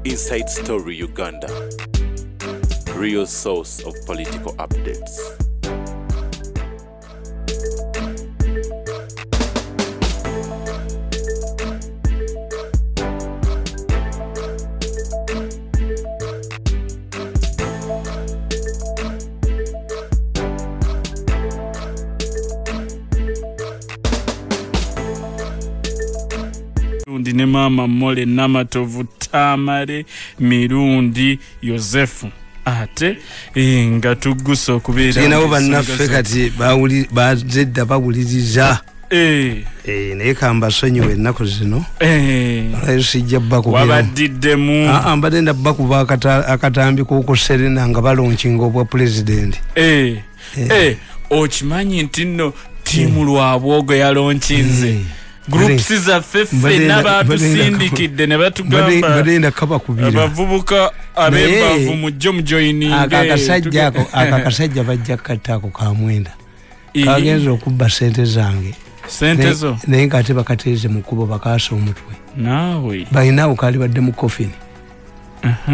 Inside Story Uganda, real source of political updates. Ne mama Mole Namatovu Tamale Mirundi Yosefu ate nga tugusa okubeera nabo bannaffe kati bazedda bawuliriza naye kambasonyiwe ennaku zino sijja wabaddidemu mbadde ndabba kuba akatambi k'okuserena nga balonkinga obwa pulezidenti okimanyi nti nno ttiimu lwabwogo yalonkinze groups zaffe n'abatusindikidde ne batugamba abavubuka ab'embaavu mujjo mujoyininge akakasajja bajja kukatta ako kamwenda kagenza okubba sente zange sente zo naye ng'ate bakateeze mu kkubo bakaasa omutwe naawe balinawo kaali badde mu kofini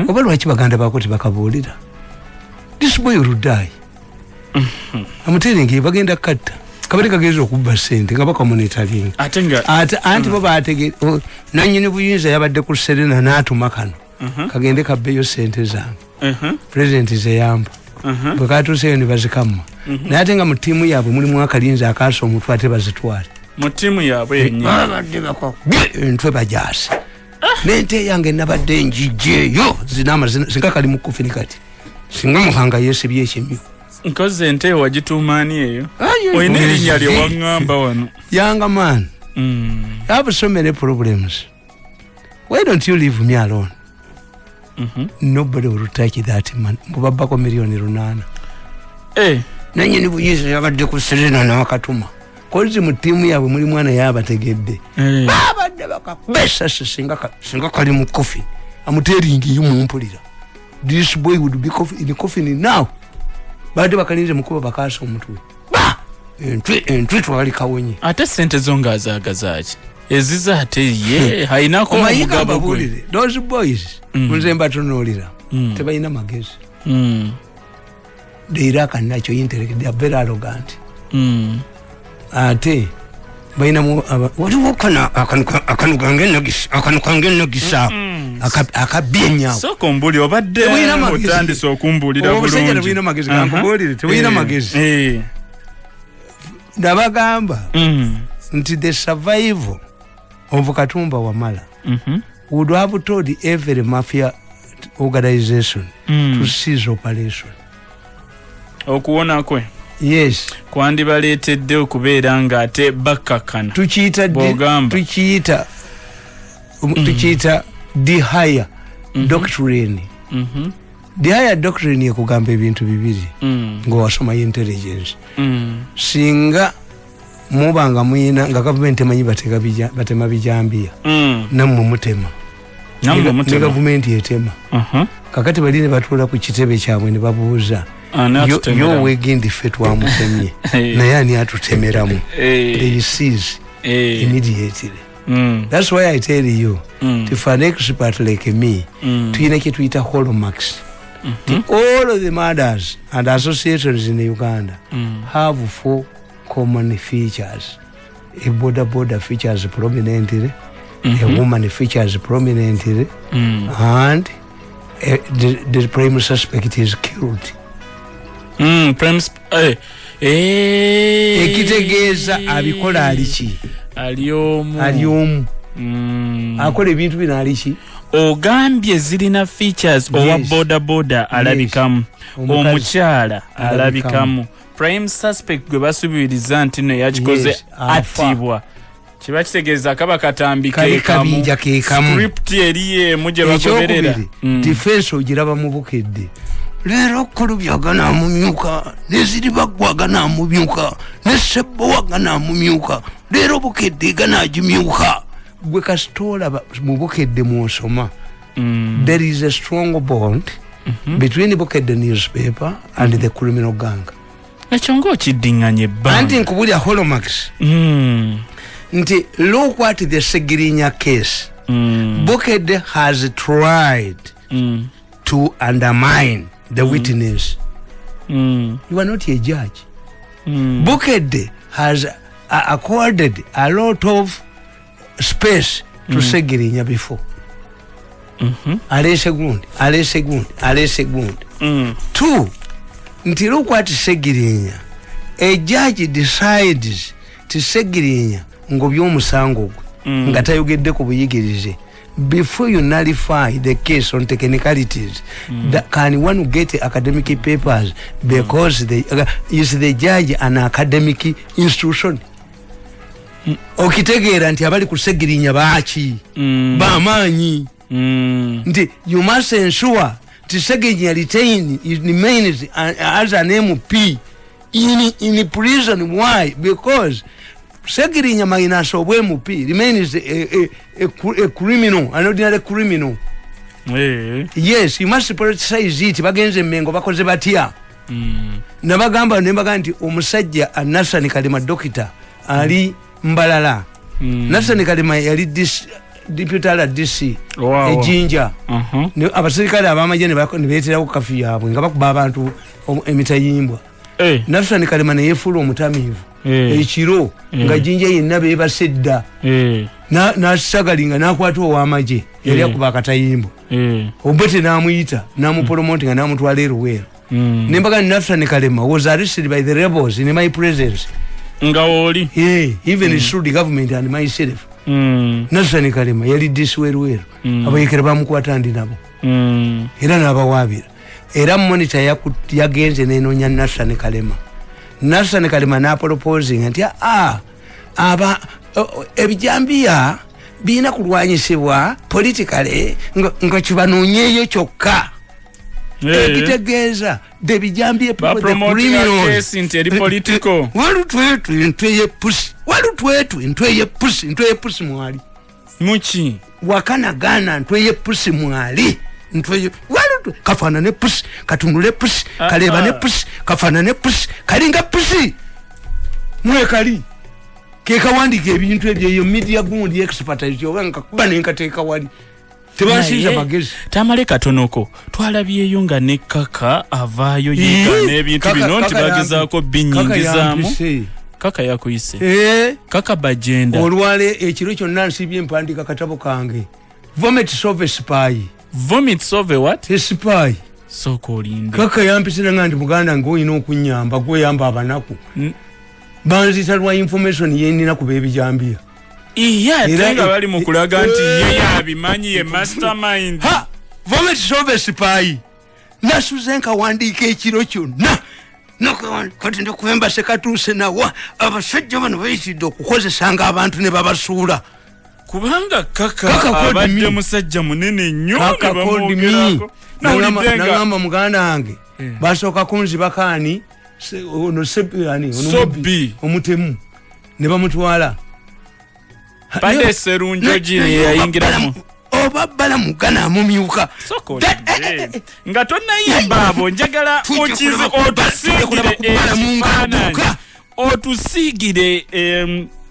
oba lwaki baganda baako tebakabuulira this boy will die amuteeringi bagenda kukatta kabali kageza okubba sente nga bakamonitaling anti bo bategere nanyini buyinza yabadde ku Serena n'atuma kano kagende kabbeyo sente zange president zeyamba bwe katuuseyo ne bazikamma naye ate nga mu ttiimu yaabwe mulimu akalinzi akaasa omutwe ate bazitwale mu ttiimu yaabwe yenyinabadde entwe bajaase n'ente yange nabadde njijjeeyo zinama singa kali mu kufini kati singa muhanga yeesibye ekimyu nkoze ente wagitumaani eyo oyina erinnya lye waŋŋamba wano young man I have so many problems. Why don't you leave me alone? Nobody will touch that man. Mubabako milioni runana nanyini buyinza yabadde ku Serena n'akatuma kozi mu ttiimu yaabwe muli mwana yabategedde babadde bakabesa singa kali mu coffin amuteeringi yumumpulira this boy would be in the coffin now badde bakalinze mukuba bakaasa omutwe entwe twali kawonye ate sente zo ngaazaagazaaki eziza ate ye hainako omugabo gwe those boys nze mbatunuulira tebalina magezi they lack nacho intellect, they are very arrogant ate bainamu waliwo akanukange nagisa akabyenya soko mbuli obadde otandise okumbulira bulungi tebulina magezi kankubulire tebulina magezi ndabagamba nti the survival of Katumba Wamala would have told every mafia organization to cease operation okuwona kwe yes kwandibaleetedde okubeera nga ate bakkakana tukiita the higher doctrine the higher doctrine yekugamba ebintu bibiri ng'owasoma intelligence singa mubanga muyina nga gavumenti emanyi batema bijambiya nammwe mutema ne gavumenti etema kakati bali ne batuula ku kitebe kyabwe ne babuuza yo wegendi ffe twamutemye naye ani atutemeramu they cease immediately that's why I tell you if an expert like me tuyina kye tuyita hallmarks all of the murders and associations in Uganda have 4 common features. A border features prominently, a woman features prominently, and the prime suspect is killed. Ekitegeeza abikola aliki aliomu akola ebintu bino aliki ogambye zirina features owa boda alabikamu omukyala alabikamu prime suspect gwe basubiriza nti no yakikoze atibwa kiba kitegeeza kaba katambi kekamu script eriye muje bagoberera defense ogiraba mu bukedde lero kulubyaga mumyuka neziri bagwaga namumyuka nesebbowaga namumyuka lero bukedde ganajimyuka gwe kasitola mu bukedde mwosoma there is a strong bond between the bukedde newspaper and the criminal gang. Ekyo ng'okiddinganye ebbanga anti nkubulya hallmarks nti look what the Segirinya case Bukede has tried to undermine the witness. You are not a judge. Bukede has accorded a lot of space to Segirinya before. Alese gundi. Two, nti look what Segirinya. A judge decides to Segirinya ngo by'omusango gwe ngatayogedde ku buyigirize. Before you nullify the case on technicalities, can one get academic papers because is the judge an academic institution? Okitegeera nti abali ku Segirinya baaki bamaanyi nti you must ensure to Segirinya remains as an MP in prison. Why? Because Segirinya minus of MP remains a criminal, an ordinary criminal. Yes, you must politicize it. Bagenze mengo bakoze batya. Nabagamba nembaga nti omusajja Nasani Kalema dokita ali Mbalala. Nasani Kalema yali deputy ala DC ejinja. Abasirikale abamaje ne beetera ku kafi yabwe nga bakuba abantu emitayimbwa. Nasani Kalema ne yefula omutamivu. Ekiro nga jinja yenna bebasedda na sagalinga nakwata owamaje yali akuba akatayimbo obote namuyita namupromoting nga namutwala eruwero nembaga Nasani Kalema was arrested by the rebels in my presence nga oli even through the government and myself. Nasani Kalema yali disweruwero abayekera bamukwata ndi nabo era nabawabira era monitor yagenze nenonya Nasani Kalema. Nasani Kalema na proposing nti aba ebijambia bina kulwanyisibwa politically nga kibanonyeyo kyokka ekitegeeza de bijambia people the criminals inti political walutwetu ntweye pusi mwali muchi wakana gana ntweye pusi mwali ntweye walutu kafana ne pusi katunule pusi kaleba ne pusi kafana ne pusi kalinga pusi mwe kali keka wandike ebintu ebyo media gundi expertise owanka kuba nenkateka wali tebashiza magezi tamale katonoko twalabyeyo nga ne kaka avaayo yiga n'ebintu bino ntibagezaako binyingizamu kaka yakuyise kaka bajenda olwale ekiro kyonna nsibye empandika katabo kange vomit sove spy what a spy so kolinde kaka yampisira ngandi muganda ngoyina okunyamba gweyamba abanaku banzita lwa information yenina ku bebijambia tenga bali mukulaga nti ye yabimanyi ye mastermind vomit sove spy nasuzenka wandika ekiro kyonna kati ndikuyamba sekatuuse nawa abasajja bano bayitidde okukozesanga abantu ne babasuula kubanga kaka abadde musajja munene nnyo ne nagamba muganda wange basooka kunzibakaani ono Sobbi omutemu ne bamutwala pade serunjo jini yayingiramu oba bala mugana mumyuka nga tonayimba abo njagala okize otusigire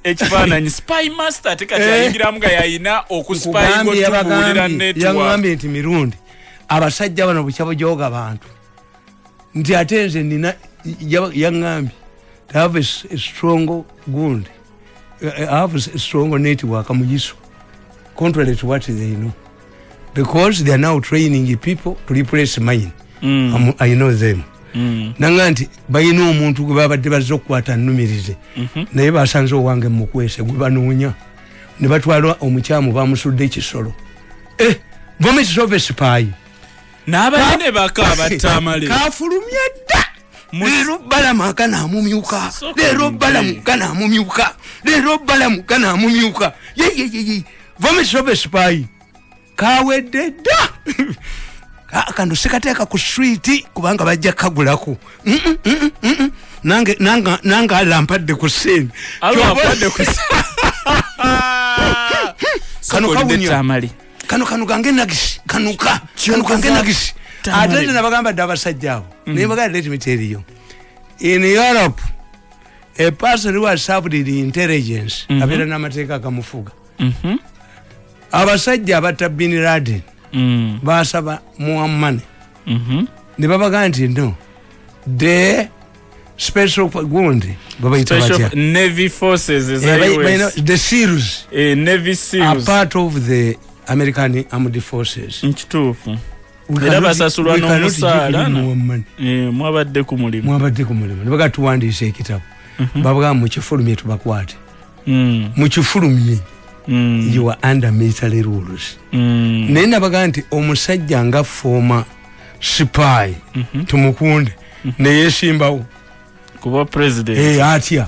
ekifaananyi spy master tekati ayingiramu nga yayina okuspyingotubuulira netwayangambye nti mirundi abasajja bano bukyabo gyoga bantu nti ate nze nina yangambye to have a strong gundi I have a strong network mugiso contrary to what they know because they are now training people to replace mine. I know them. Nanga nti bayina omuntu gwe babadde bazze okukwata nnumirize naye basanze owange mukwese gwe banoonya ne batwala omukyamu bamusudde ekisolo vomit sove spy n'abalene bakaaba tamale kafulumye dda leero balamuka n'amumyuka leero balamuka n'amumyuka leero balamuka n'amumyuka ye vomit sove spy kawedde dda kando sekateeka ku street kubanga bajja kagulako nange alampadde ku ssente kano gange nagisi kanuka gange nagisi ate nabagamba dde abasajja abo naye bagala let me tell you in Europe a person who has served the intelligence abeera n'amateeka agamufuga abasajja abatta Bin Laden basaba muammane ne babaga nti no the special gundi babayita batya Navy forces the SEALs Navy SEALs are part of the American armed forces nchitufu era basasulwa n'omusaala mwabadde ku mulimu ne bagatuwandiisa ekitabo babaga mu kifulumye tubakwate mu kifulumye you are under military rules naye nabaga nti omusajja nga former spy tumukunde neyesimbawo kuba president atya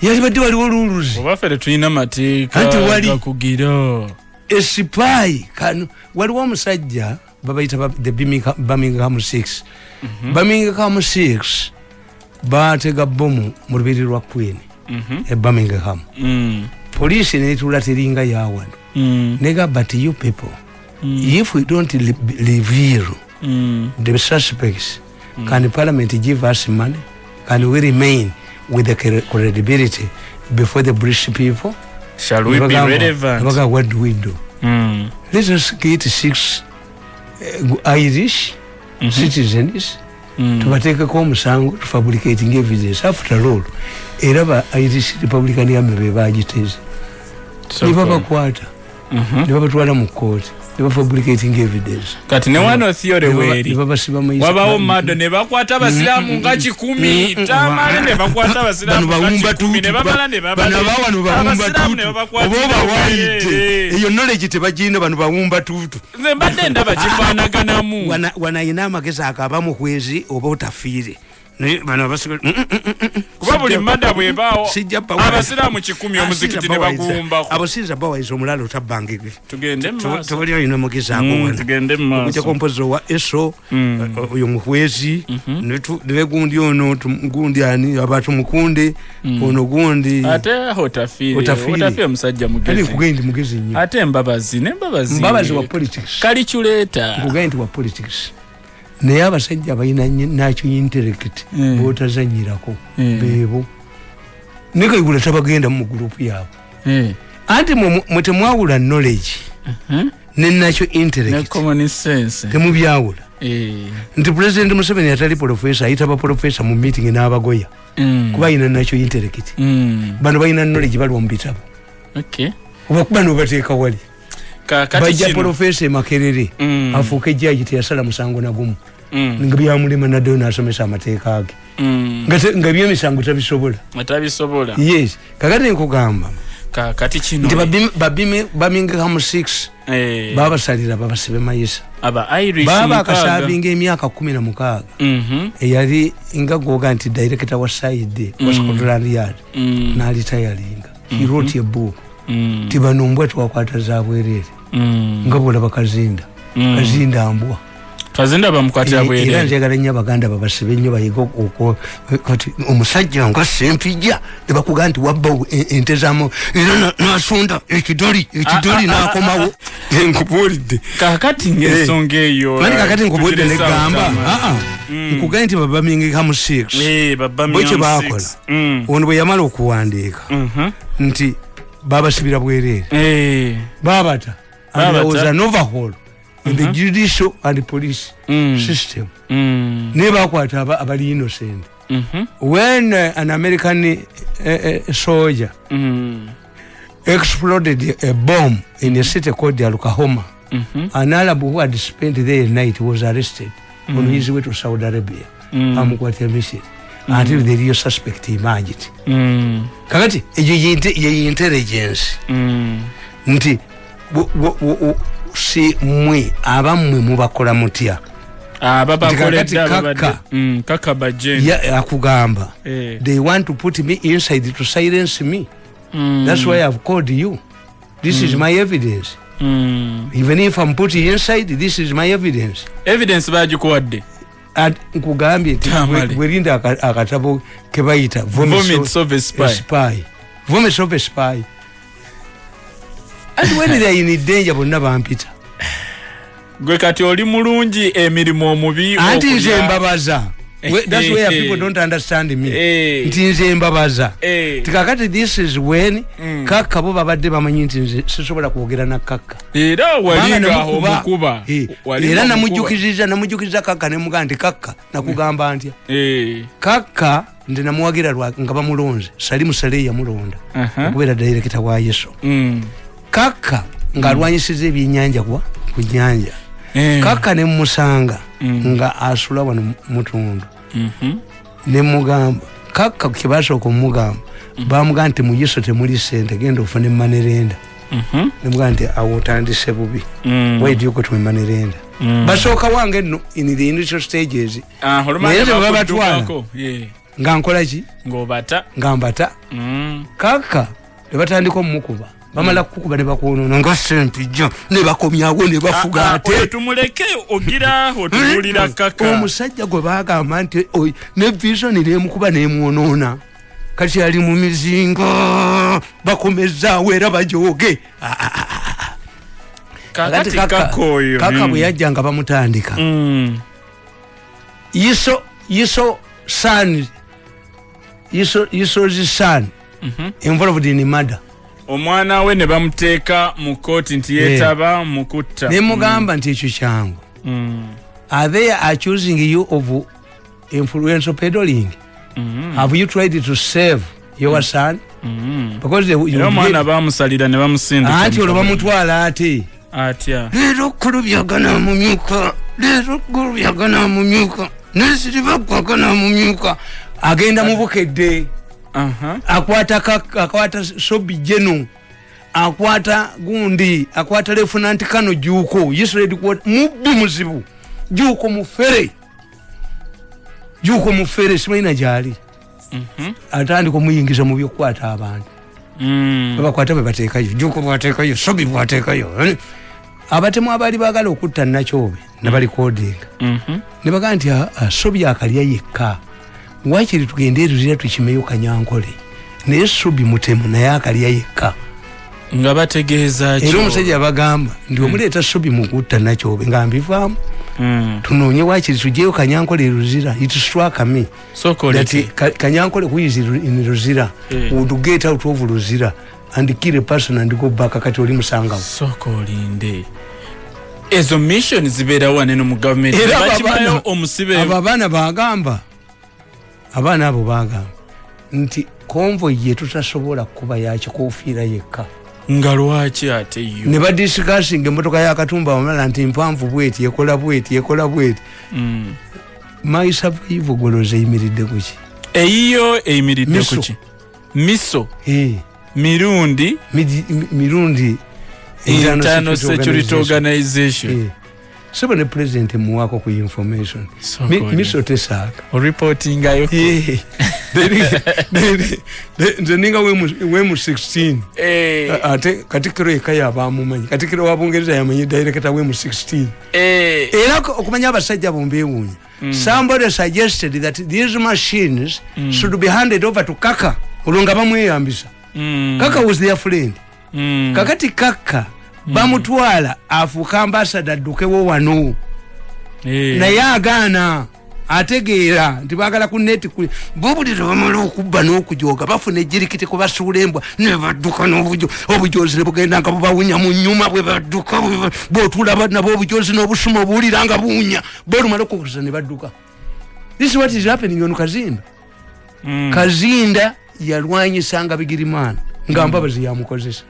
yali badde waliwo rules oba fere tulina mateeka gakugira spy waliwo omusajja babayita the Birmingham 6 Birmingham 6 batega bomu mu lubiri lwa Queen e Birmingham police netula teringa yawano nega but you people if we don't reveal the suspects can parliament give us money, can we remain with the credibility before the British people? Shall we be relevant? What do we do? Let us get 6 Irish citizens tubateekeko omusango fabricating evidence. After all era ba Irish Republican Army be bagiteze nibabakwata nibabatwala mu court fabricating evidence kati ne wano theory weri wabawo mado ne bakwata abasiramu nga 10 tamale ne bakwata abasiramu nga 10 ne babala ne babala bano bawumba tutu oba waite eyo knowledge tebagina bano bawumba tutu nze mbadde ndaba kifaanaganamu wanayina amagezi akabamu kwezi oba otafiire bano basibe kuba buli mada bwebaawo abasiraamu 10 omuzikiti ne bagumbako abasiza bawaiza omulalo tabbangigwe tugende maaso tobali alina amagezi ako tugende maaso kujja kompozo wa eso oyo muhwezi ne gundi ono gundi ani abatu mukunde ono gundi ate otafire musajja mugezi ali kugendi mugezi nnyo ate mbabazi wa politics calculator kugendi wa politics naye abasajja balina nakyo intellect botazanyirako bebo nekayigula tabagenda mu gurupu yaabwe anti mwetemwawula knowledge ne nakyo intellect common sense temubyawula nti President Museveni atali professor ayita ba professor mu meeting n'abagoya kuba ayina nakyo intellect bano balina knowledge bali mu bitabo oba kuba nobateeka wali bajja professor Makerere afuuke jjaji teyasala musango nagumu nga byamulema naddeyo n'asomesa amateeka ge nga byemisango tabisobola yes kakati nkugamba kati kino nti Birmingham 6 babasalira babasibe mayisa baba akasaabinga emyaka 16 eyali nga goga nti director wa side wa Scotland Yard n'alitayalinga he wrote a book tibano mbwa twakwata za bwerere nga bolaba kazinda mbwa kazinda bamukwatira bwerere era njagala nnyo abaganda babasibe nnyo bayiga okwo kati omusajja nga sempijja ne bakugamba nti wabba ente zaamu era n'asunda ekidoli n'akomawo nkubulidde kakati ng'ensonga eyo mani kakati nkubulidde ne gamba nkugamba nti Birmingham 6 bwe kye baakola ono bwe yamala okuwandiika nti babasibira bwerere babata and there was an overhaul in the judicial and police system ne bakwata abali innocent when an American soldier exploded a bomb in a city called Oklahoma, an Arab who had spent there a night was arrested on his way to Saudi Arabia amukwatira mission until the real suspect emerged kakati eyo intelligence nti si mwe abamwe mubakola mutya kaka bajeni akugamba they want to put me inside to silence me that's why I've called you. This is my evidence. Even if I'm put inside, this is my evidence bagikuwadde nkugambye bwerinda akatabo kebayita Vomits of a Spy. And when they are in danger bonna bampita gwe kati oli mulungi emirimu omubi anti nze mbabaza That's where people don't understand me. Nti nze mbabaza. Tikakati this is when Kaka bo babadde bamanyi nti nze sisobola kwogera na Kaka. Era walinga omukuba. Era namujjukiza Kaka ne mugandi Kaka nakugamba ntya. Kaka nze namuwagira nga bamulonze Salimu Saleh yamulonda okubeera director wa Yeso. Kaka nga alwanyisiza ebyennyanja ku nnyanja. Kaka ne musanga nga asula wano mutundu. Ne mugamba Kaka kibasooka omugamba bamugamba nti mu Yeso temuli sente genda ofune Manerenda. Ne mugamba nti awo otandise bubi. Why do you go to Manerenda? Basooka wange no in the initial stages. Nga nkola ki? Ngambata. Kaka ne batandika omukuba. Bamala kukuba ne bakonoona nga sente jja ne bakomyawo ne bafuga ate. Tumuleke ogira otulira Kaka. Omusajja gwe baagamba nti ne vision n'emukuba n'emwonoona. Kati ali mu mizinga bakomezaawo era bajooge. Kaka bwe yajja nga bamutandika. Yiso son. Yiso's son involved in murder. Omwana we ne bamuteeka mu kooti nti yeetaba mu kutta. Ne mugamba nti ekyo kyangu. Are they accusing you of influential peddling? Have you tried to save your son? Because omwana bamusalira ne bamusindika. Anti olwo bamutwala ate. Atya. Leero kulubyagana mu myuka. Nesiribagwagana mu myuka. Agenda mu bukedde. Akwata Sobi Jeno. Akwata Gundi. Akwata Lieutenant Kano Juko. Yisredi kwa mubbi muzibu. Juko mufere simaina jali. Atandika omuyingiza mu byokwata abantu. Bakwata bebateekayo. Juko bateekayo. Sobi bateekayo. Abatemu abali bagala okutta Nakyobe nabali coding. Ne bagamba nti Sobi akalya yekka. Wakiri tugende eruzira tukimeyo Kanyankole. Naye Sobi mutemu naye akalya yekka. Nga bategeeza kyo. Era omusajja bagamba ndi omuleeta Sobi mu kutta Nakyobe nga mbivaamu. Tunoonye wakiri tujeyo Kanyankole eruzira. It struck me. So Kanyankole who is in Ruzira would get out of Ruzira and kill a person and go back kati oli musanga. So kolinde. Ezo mission zibeera waneno mu government. Bakimayo omusibe. Abana bagamba. Abana abo bagamba nti convoy yetu tasobola kuba yakikofiira yekka. Nga lwaki ate yo? Ne badiscussing emmotoka ya Katumba wamala nti mpanvu bweti yekola bweti. My survival goloze eyimiridde kuki? Eyiyo eyimiridde kuki? Miso. Mirundi Internal Security Organization. Sebo ne president muwako ku information. Miso tesaka. O reporting ayo. Nze ninga we mu 16. Ate katikiro ekaya abamumanyi. Katikiro wa Bungereza yamanyi director we mu 16. Era okumanya abasajja bombewunya. Somebody suggested that these machines should be handed over to Kaka. Olonga bamweyambisa. Kaka was their friend. Kakati Kaka bamutwala afuka ambassador dukewo wano. Naye agaana ategeera nti baagala ku net kuli bobulira bamala okubba n'okujooga bafuna ejjirikiti ku basuulembwa ne badduka n'obujozi ne bugenda nga bubawunya mu nnyuma bwe badduka bw'otulaba nabo obujozi n'obusuma obuwulira nga buwunya boolumala okukusa ne badduka. This is what is happening on Kazinda. Kazinda yalwanyisanga Bigirimana nga Mbabazi yamukozesa.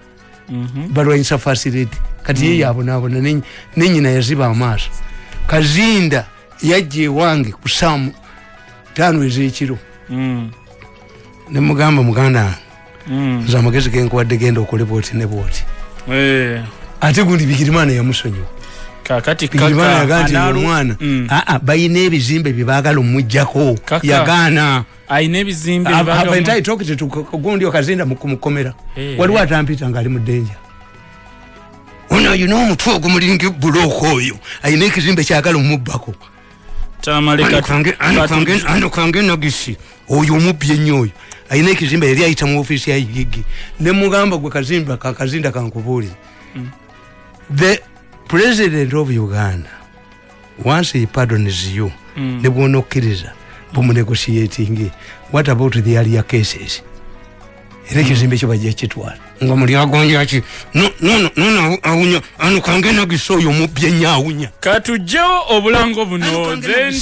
Balwanyisa facility kati ye yabonaabona n'ennyina yaziba amaaso. Kazinda yajje wange kusamu 5 ez'ekiro. Ne mugamba muganda nze amagezi genkuwadde genda okole bwoti ne bwoti. Ate gundi Bigirimana yamusonyiwa. Kakati Bigirimana yagamba omwana bayina ebizimbe bye baagala omuggyako yagaana. Ayina ebizimbe baagala talked to gundi Kazinda mukomera. Waliwo atampita ng'ali mu danger. Ono you know omutwe ogumulinga ebbulooka oyo ayina ekizimbe kyagala omubbako. Ano kange nagisi oyo omubbi ennyo oyo ayina ekizimbe yali ayita mu ofiisi ya Yigi. Ne mugamba gwe Kazinda kankubuulire. The president of Uganda once he pardons you ne bw'onokkiriza bumunegotiating. What about the earlier cases? Ekizimbe kyo bajja kitwala nga muli agonja ki no awunya anu kangena gisoyo mu byenye awunya katujjawo obulango buno then